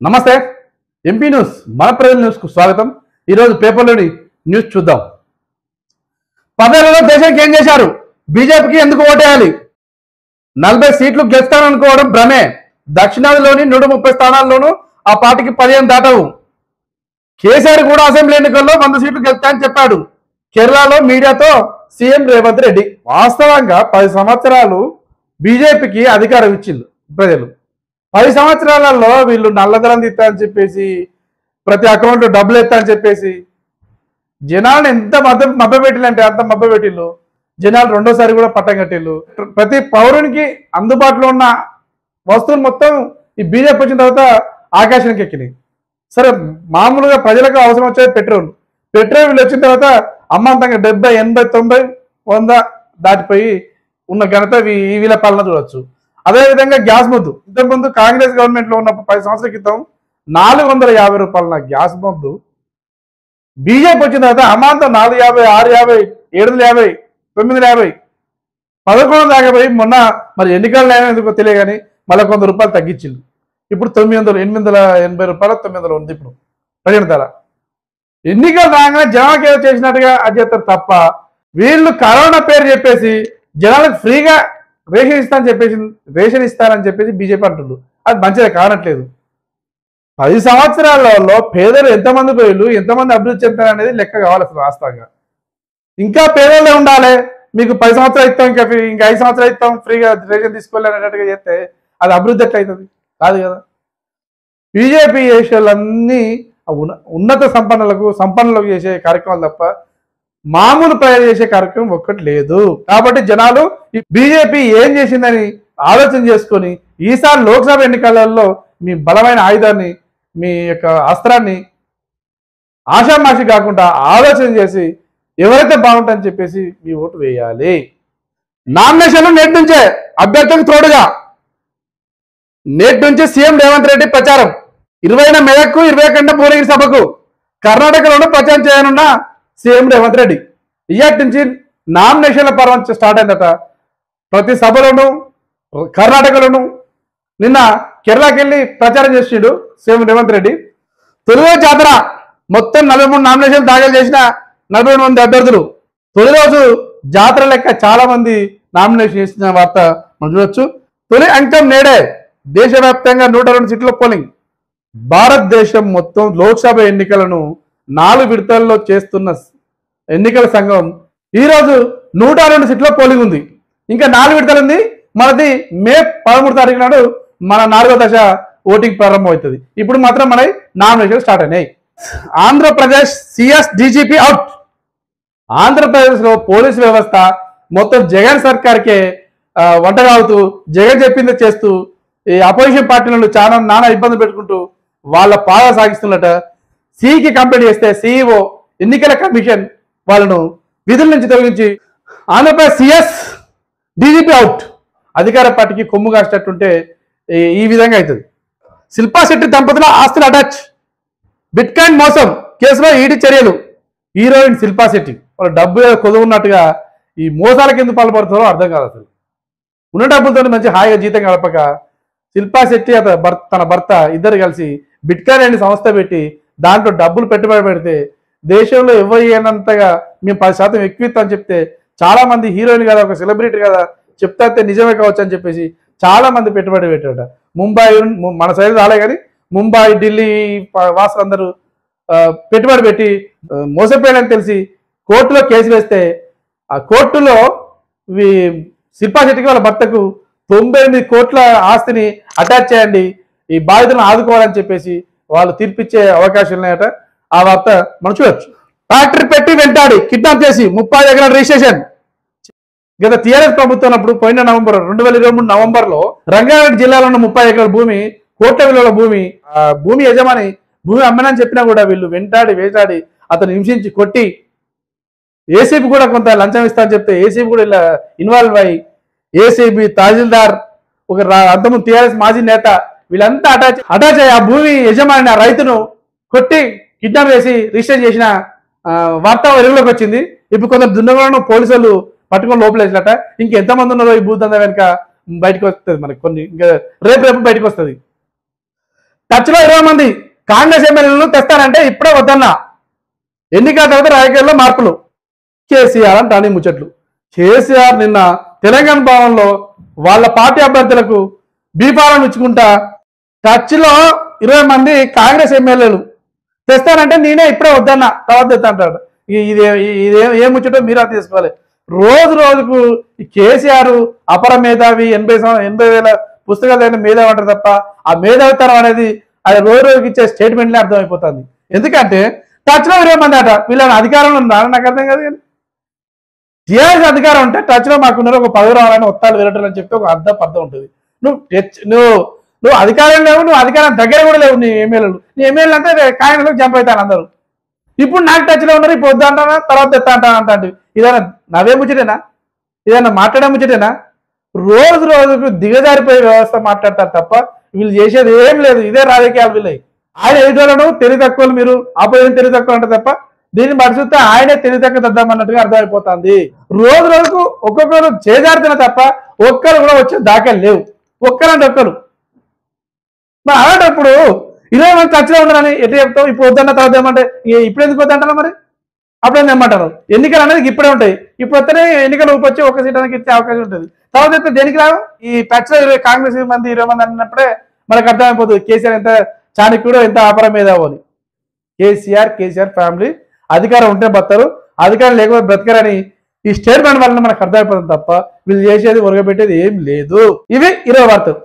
నమస్తే MP news మన ప్రజల న్యూస్ కు స్వాగతం। ఈ రోజు పేపర్లోని న్యూస్ చూద్దాం। పదేళ్లలో దేశానికి ఏం చేశారు, బీజేపీకి ఎందుకు ఓటేయాలి, 40 సీట్లు గెలుస్తాననుకోవడం భ్రమే, దక్షిణాదిలోని 130 స్థానాల్లోనూ ఆ పార్టీకి 15 దాటవు। కేసీఆర్ కూడా అసెంబ్లీ ఎన్నికల్లో 100 సీట్లు గెలుస్తాయని చెప్పాడు। కేరళలో మీడియాతో సీఎం రేవంత్ రెడ్డి వాస్తవంగా 10 సంవత్సరాలు బీజేపీకి అధికారం ఇచ్చింది ప్రజలు। 10 సంవత్సరాలలో వీళ్ళు నల్లధనం తీస్తా అని చెప్పేసి ప్రతి అకౌంట్లో డబ్బులు ఎత్తా అని చెప్పేసి జనాలను ఎంత మభ్యపెట్టిలంటే అంత మభ్యపెట్టిళ్ళు। జనాలు రెండోసారి కూడా పట్టం కట్టిళ్ళు। ప్రతి పౌరునికి అందుబాటులో ఉన్న వస్తువులు మొత్తం ఈ బీజేపీ వచ్చిన తర్వాత ఆకాశానికి ఎక్కినాయి। సరే మామూలుగా ప్రజలకు అవసరం వచ్చేది పెట్రోల్ వీళ్ళు వచ్చిన తర్వాత అమ్మంతంగా 70, 80, 90, 100 దాటిపోయి ఉన్న ఘనత వీళ్ళ పాలన చూడొచ్చు। అదేవిధంగా గ్యాస్ ముద్దు ఇంతకుముందు కాంగ్రెస్ గవర్నమెంట్ లో ఉన్నప్పుడు 10 సంవత్సరాల క్రితం 450 రూపాయల గ్యాస్ ముద్దు బీజేపీ వచ్చిన తర్వాత అమాంతం 450, 650, 750, 950, 11 దాకా పోయి మొన్న మరి ఎన్నికల్లో ఎందుకో తెలియ కానీ మళ్ళీ 100 రూపాయలు తగ్గించింది। ఇప్పుడు 880 రూపాయలు 900 ఉంది ఇప్పుడు ప్రజెంట్ ధర। ఎన్నికలు రాగానే జనాలకు ఏదో చేసినట్టుగా అది చేస్తారు తప్ప వీళ్ళు కరోనా పేరు చెప్పేసి జనాలకు ఫ్రీగా రేషన్ ఇస్తారని చెప్పేసి బీజేపీ అంటున్నారు। అది మంచిగా కానట్లేదు। 10 సంవత్సరాలలో పేదలు ఎంతమంది పోయిలు, ఎంతమంది అభివృద్ధి చెందుతారు అనేది లెక్క కావాలి అసలు వాస్తవంగా। ఇంకా పేదలే ఉండాలి, మీకు 10 సంవత్సరాలు ఇస్తాం ఇంకా 5 సంవత్సరాలు ఇస్తాం ఫ్రీగా రేషన్ తీసుకోవాలనేటట్టుగా చేస్తే అది అభివృద్ధి ఎట్లయితుంది? కాదు కదా। బీజేపీ దేశాలన్నీ ఉన్నత సంపన్నులకు చేసే కార్యక్రమాలు తప్ప మామూలు ప్రజలు చేసే కార్యక్రమం ఒక్కటి లేదు। కాబట్టి జనాలు ఈ బీజేపీ ఏం చేసిందని ఆలోచన చేసుకొని ఈసారి లోక్సభ ఎన్నికలలో మీ బలమైన ఆయుధాన్ని, మీ యొక్క అస్త్రాన్ని ఆషామాషి కాకుండా ఆలోచన చేసి ఎవరైతే బాగుంటుందని చెప్పేసి మీ ఓటు వేయాలి। నామినేషన్లు నేటి నుంచే అభ్యర్థులకు తోడుగా నేటి నుంచి సీఎం రేవంత్ రెడ్డి ప్రచారం 20న మెదక్కు, 22న భువనగిరి సభకు కర్ణాటకలోనూ ప్రచారం చేయనున్న సీఎం రేవంత్ రెడ్డి ఇయ్యాటి నుంచి నామినేషన్ల పర్వం స్టార్ట్ అయిందట। ప్రతి సభలోనూ కర్ణాటకలోను నిన్న కేరళకి వెళ్ళి ప్రచారం చేసిండు సీఎం రేవంత్ రెడ్డి। తొలి రోజు జాతర మొత్తం 43 నామినేషన్లు దాఖలు చేసిన 40 మంది అభ్యర్థులు తొలి రోజు జాతర లెక్క చాలా మంది నామినేషన్ చేసిన వార్త మనం చూడొచ్చు। తొలి అంకం నేడే దేశవ్యాప్తంగా 102 సీట్ల పోలింగ్। భారతదేశం మొత్తం లోక్సభ ఎన్నికలను 4 విడతల్లో చేస్తున్న ఎన్నికల సంఘం ఈరోజు 102 సీట్ల పోలింగ్ ఉంది। ఇంకా 4 విడతలు ఉంది। మనది మే 13 తారీఖు నాడు మన 4వ దశ ఓటింగ్ ప్రారంభమవుతుంది। ఇప్పుడు మాత్రం మన నామినేషన్ స్టార్ట్ అయినాయి। Andhra Pradesh CS DGP out. ఆంధ్రప్రదేశ్లో పోలీసు వ్యవస్థ మొత్తం జగన్ సర్కార్కే వంటగావుతూ జగన్ చెప్పింది చేస్తూ ఈ అపోజిషన్ పార్టీలను చాలా నానా ఇబ్బందులు పెట్టుకుంటూ వాళ్ళ పాగా సాగిస్తున్నట। సికి కంప్లైంట్ చేస్తే సిఇఓ ఎన్నికల కమిషన్ వాళ్ళను విధుల నుంచి తొలగించి ఆంధ్రప్రదేశ్ సిఎస్ డీజీపీ అవుట్। అధికార పార్టీకి కొమ్ము కాసేటట్టుంటే ఈ విధంగా అవుతుంది। శిల్పా శెట్టి దంపతుల ఆస్తులు అటాచ్, బిట్కాయిన్ మోసం కేసులో ఈడీ చర్యలు। హీరోయిన్ శిల్పా శెట్టి వాళ్ళ డబ్బు కొదువున్నట్టుగా ఈ మోసాలకు ఎందుకు పాల్పడుతారో అర్థం కాదు అసలు। ఉన్న డబ్బులతో మంచి హాయిగా జీతం గడపక శిల్పా శెట్టి తన భర్త ఇద్దరు కలిసి బిట్కాయిన్ అనే సంస్థ పెట్టి దాంట్లో డబ్బులు పెట్టుబడి పెడితే దేశంలో ఎవరు అయినంతగా మేము 10% ఎక్కువ ఇస్తామని చెప్తే చాలా మంది హీరోయిన్ కదా, ఒక సెలబ్రిటీ కదా చెప్తే నిజమే కావచ్చు అని చెప్పేసి చాలా మంది పెట్టుబడి పెట్టారట। ముంబై మన సైడ్ రాలే కానీ ముంబై, ఢిల్లీ వాసులందరూ పెట్టుబడి పెట్టి మోసపోయారని తెలిసి కోర్టులో కేసు వేస్తే ఆ కోర్టులో శిల్పా శెట్టికి వాళ్ళ భర్తకు 98 కోట్ల ఆస్తిని అటాచ్ చేయండి, ఈ బాధితులను ఆదుకోవాలని చెప్పేసి వాళ్ళు తీర్పిచ్చే అవకాశం ఉన్నాయట। ఆ వార్త మనం చూడొచ్చు। ఫ్యాక్టరీ పెట్టి వెంటాడి కిడ్నాప్ చేసి 30 ఎకరాల రిజిస్ట్రేషన్। గత టీఆర్ఎస్ ప్రభుత్వం ఉన్నప్పుడు పోయిన 2023 నవంబర్లో రంగారెడ్డి జిల్లాలో ఉన్న 30 ఎకరాల భూమి, కోట్ల విలువల భూమి యజమాని భూమి అమ్మనని చెప్పినా కూడా వీళ్ళు వేటాడి అతను హింసించి కొట్టి ఏసీబీ కూడా కొంత లంచం ఇస్తా అని చెప్తే ఏసీబీ కూడా ఇలా ఇన్వాల్వ్ అయ్యి ఏసీబీ, తహసీల్దార్, ఒక అంతకుముందు టీఆర్ఎస్ మాజీ నేత వీళ్ళంతా అటాచ్ అయ్యి ఆ భూమి యజమాని ఆ రైతును కొట్టి కిడ్నాప్ చేసి రిజిస్టర్ చేసిన వార్త వెలుగులోకి వచ్చింది। ఇప్పుడు కొందరు దున్నగలను పోలీసులు పట్టుకొని లోపలేసినట। ఇంకెంతమంది ఉన్నారో ఈ భూదంద వెనుక బయటకు వస్తుంది మనకి, కొన్ని ఇంకా రేపు బయటకు వస్తుంది। టచ్ లో 20 మంది కాంగ్రెస్ ఎమ్మెల్యేలను తెస్తారంటే ఇప్పుడే వద్దన్నా. ఎన్నికల తర్వాత రాజకీయాల్లో మార్పులు. కేసీఆర్ అంటాను ముచ్చట్లు. కేసీఆర్ నిన్న తెలంగాణ భవన్లో వాళ్ళ పార్టీ అభ్యర్థులకు బీఫారం ఇచ్చుకుంటా టచ్ లో 20 మంది కాంగ్రెస్ ఎమ్మెల్యేలు తెస్తానంటే నేనే ఇప్పుడే వద్దన్నా, తర్వాత తెస్తా అంటాడు. ఇదే ముచ్చటో మీరు అది తీసుకోవాలి. రోజు రోజుకు ఈ కేసీఆర్ అపర మేధావి, 80,000 పుస్తకాలు మేధావి అంటారు తప్ప ఆ మేధావితనం అనేది అది రోజు రోజుకి ఇచ్చే స్టేట్మెంట్లే అర్థమైపోతుంది. ఎందుకంటే టచ్ లో 20 మంది అట. వీళ్ళని అధికారంలో ఉన్నారని నాకు అర్థం కాదు. కానీ టీఆర్ఎస్ అధికారం ఉంటే టచ్ లో మాకున్నారు ఒక 10 రావాలని ఒత్తాలు వెళ్ళటం అని చెప్పి ఒక అర్థం ఉంటుంది. నువ్వు అధికారం లేవు, నువ్వు అధికారం దగ్గర కూడా లేవు. నీ ఎమ్మెల్యేలు అంతా కాంగ్రెస్లోకి జంప్ అవుతాను అందరూ. ఇప్పుడు నాకు టచ్ లో ఉన్నారు, ఇప్పుడు వద్దు అంటానా, తర్వాత తెస్తా అంటాను అంటే ఇదైనా నవ్వే ముచ్చటేనా? ఇదైనా మాట్లాడే ముచ్చటేనా? రోజు రోజుకు దిగజారిపోయే వ్యవస్థ మాట్లాడతారు తప్ప వీళ్ళు చేసేది ఏం లేదు. ఇదే రాజకీయాలు వీళ్ళవి. ఆయన ఎదుటోళ్ళను తెలివి తక్కువలు, మీరు ఆపోజిషన్ తెలివి తక్కువ అంటే తప్ప దీన్ని పడిచుస్తే ఆయనే తెలివి తక్కువ తెద్దామన్నట్టుగా అర్థమైపోతుంది. రోజు రోజుకు ఒక్కొక్కరు చేజారుతున్న తప్ప ఒక్కరు కూడా వచ్చే దాఖలు లేవు. ఒక్కరంటే ఒక్కరు. మరి అలాంటప్పుడు 20 మంది టచ్లో ఉండరని ఎట్లా చెప్తావు? ఇప్పుడు వద్దన్న తర్వాత ఏమంటే ఇప్పుడు ఎందుకు వద్దంటారా? మరి అప్పుడేం ఏమంటారు? ఎన్నికలు అనేది ఇప్పుడే ఉంటాయి. ఇప్పుడు వస్తేనే ఎన్నికలు వచ్చి ఒక సీట్ అనేది ఇచ్చే అవకాశం ఉంటుంది. తర్వాత దేనికి రావు? ఈ టచ్ లో కాంగ్రెస్ 20 మంది అన్నప్పుడే మనకు అర్థమైపోతుంది కేసీఆర్ ఎంత చాణక్యుడు, ఎంత అపర మేధావు అని. కేసీఆర్ ఫ్యామిలీ అధికారం ఉంటే బతారు, అధికారం లేకపోతే బ్రతకరని ఈ స్టేట్మెంట్ వల్ల మనకు అర్థమైపోతుంది తప్ప వీళ్ళు చేసేది ఒరగబెట్టేది ఏం లేదు. ఇవి 20 వార్తలు.